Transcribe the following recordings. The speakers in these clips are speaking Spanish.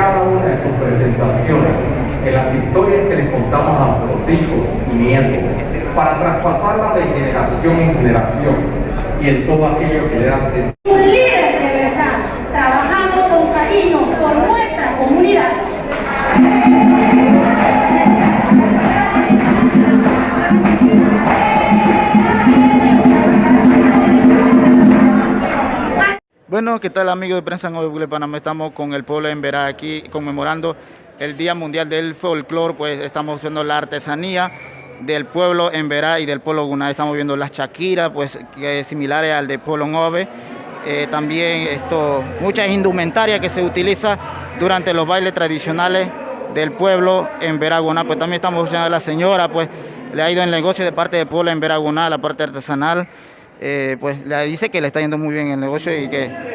cada una de sus presentaciones, en las historias que les contamos a nuestros hijos y nietos, para traspasarla de generación en generación y en todo aquello que le hace. Un líder de verdad, trabajamos con cariño por nuestra comunidad. Bueno, ¿qué tal amigos de Prensa Nueva Bugle Panamá? Estamos con el pueblo de Emberá aquí conmemorando el Día Mundial del Folclor. Pues estamos viendo la artesanía del pueblo Emberá y del pueblo Guna. Estamos viendo las chaquiras, pues que es similares al de pueblo Ngove. También muchas indumentarias que se utiliza durante los bailes tradicionales del pueblo Emberá Guna. Pues también estamos viendo a la señora, pues le ha ido el negocio de parte del pueblo Emberá Guna, la parte artesanal. Pues le dice que le está yendo muy bien el negocio y que...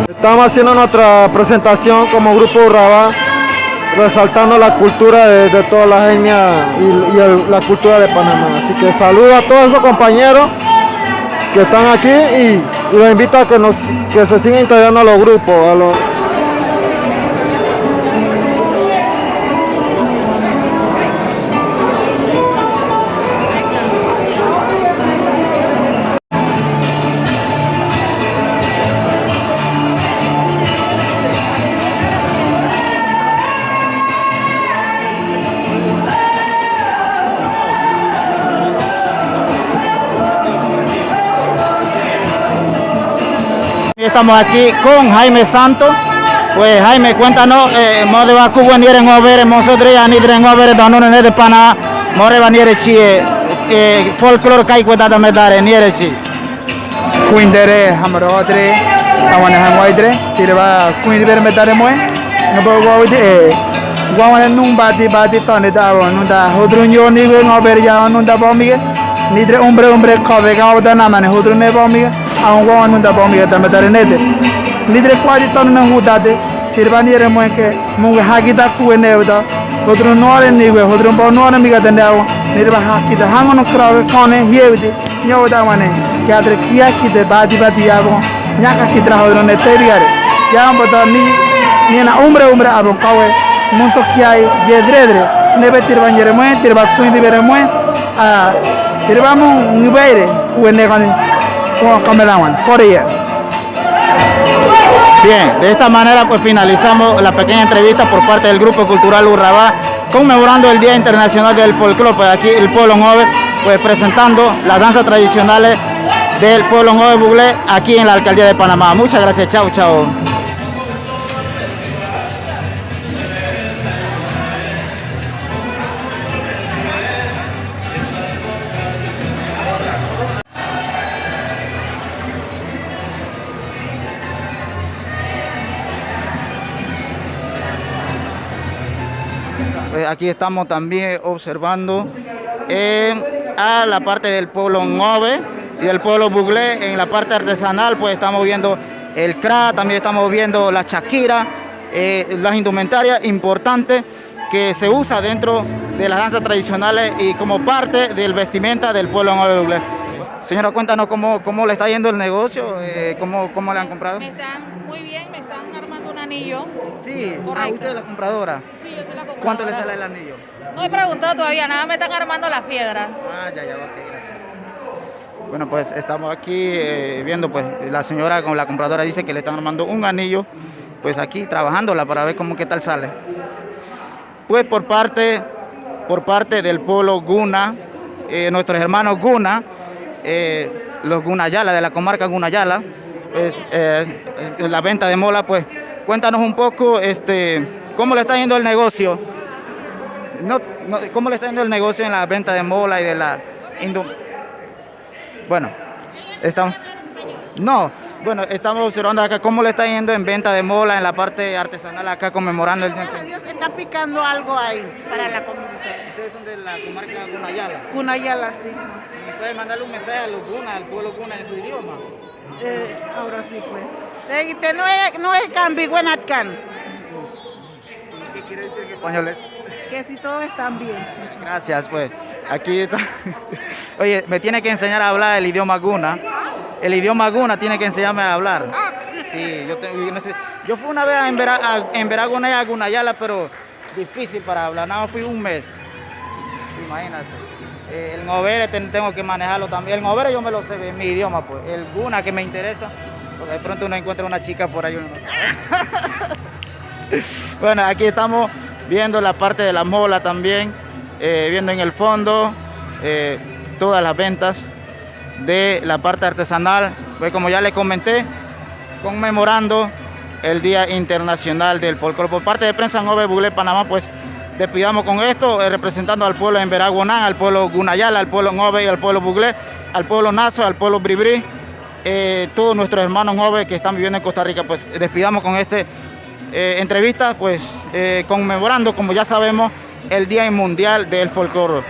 Estamos haciendo nuestra presentación como Grupo Urrabá, resaltando la cultura de toda la etnia y la cultura de Panamá. Así que saludo a todos esos compañeros que están aquí y los invito a que se sigan integrando a los grupos. Estamos aquí con Jaime Santos. Pues Jaime, cuéntanos, more va Cuba ni en over, nosotros ni en over, donde de pana, more va ni chi, folklore kai cuenta me dare ni chi. Quindere hamarodre, awane hangwaidre, tirba quindere me dare moe, ngabo gawde gwawane nung bati tane dawo nunda hodrunyo ni ngober ya nunda bomige, nidre umbre khove gawda na mane hodrune bomige. Aun gua nunda bombi ta medare nete lidre kwadi ton na hudade tirbani re mo ke mo hagida ku enewda hodru nore niwe hodru bo nore miga dendaw nirba hakida hangono krawe kone hiewdi nyoda mane kyadre kiya kide badi yabo nyaka kidra hodru ne terigare yambo da ni na umbre abo kawe monso kiyai jedredre nebe tirbani mo tirba kuindi bere mo a tirba mo ngibeire ku enegani. Bien, de esta manera pues finalizamos la pequeña entrevista por parte del Grupo Cultural Urrabá conmemorando el Día Internacional del Folclore. Pues aquí el pueblo Ngove pues presentando las danzas tradicionales del pueblo Ngove Bugle aquí en la Alcaldía de Panamá. Muchas gracias, chao, chao. Pues aquí estamos también observando a la parte del pueblo Ngove y del pueblo Bugle. En la parte artesanal pues estamos viendo el cra, también estamos viendo la chaquira, las indumentarias importantes que se usa dentro de las danzas tradicionales y como parte del vestimenta del pueblo Ngove Bugle. Señora, cuéntanos cómo le está yendo el negocio, cómo le han comprado. Me están muy bien, me están armando un anillo. Sí, usted es la compradora. Sí, yo soy la compradora. ¿Cuánto le sale el anillo? No he preguntado todavía, nada, me están armando las piedras. Ya, ok, gracias. Bueno, pues estamos aquí viendo, pues la señora con la compradora dice que le están armando un anillo, pues aquí trabajándola para ver qué tal sale. Pues por parte del pueblo Guna, nuestros hermanos Guna, los Gunayala, de la comarca Gunayala, la venta de mola, pues cuéntanos un poco cómo le está yendo el negocio. ¿Cómo le está yendo el negocio en la venta de mola y de la Bueno, estamos... No, bueno, estamos observando acá cómo le está yendo en venta de mola en la parte artesanal acá conmemorando el Día. Gracias a Dios está picando algo ahí para la comunidad. Ustedes son de la comarca Gunayala. Cunayala, sí. ¿Pueden mandarle un mensaje a los Guna, al pueblo Guna en su idioma? Ahora sí, pues. No es Cambiguenatcan. ¿Qué quiere decir que español es? Que si todos están bien. Gracias, pues. Aquí está. Oye, me tiene que enseñar a hablar el idioma Guna. El idioma Guna tiene que enseñarme a hablar. Sí, no sé. Yo fui una vez en Veragunaya, a Gunayala, pero difícil para hablar. Nada más fui un mes. Sí, imagínate. El Ngovere tengo que manejarlo también. El Ngovere yo me lo sé en mi idioma, pues. El Guna que me interesa, porque de pronto uno encuentra una chica por ahí. Bueno, aquí estamos viendo la parte de la mola también, viendo en el fondo todas las ventas de la parte artesanal, pues como ya les comenté, conmemorando el Día Internacional del Folclore. Por parte de Prensa Ngove Buglé Panamá, pues despidamos con esto, representando al pueblo Emberá Gunán, al pueblo Gunayala, al pueblo Ngove y al pueblo Buglé, al pueblo Nazo, al pueblo Bribri, todos nuestros hermanos Ngove que están viviendo en Costa Rica, pues despidamos con este entrevista, pues conmemorando, como ya sabemos, el Día Mundial del Folclore.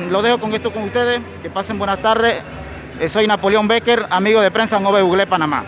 Lo dejo con esto con ustedes, que pasen buenas tardes. Soy Napoleón Becker, amigo de Prensa Ngove Buglé Panamá.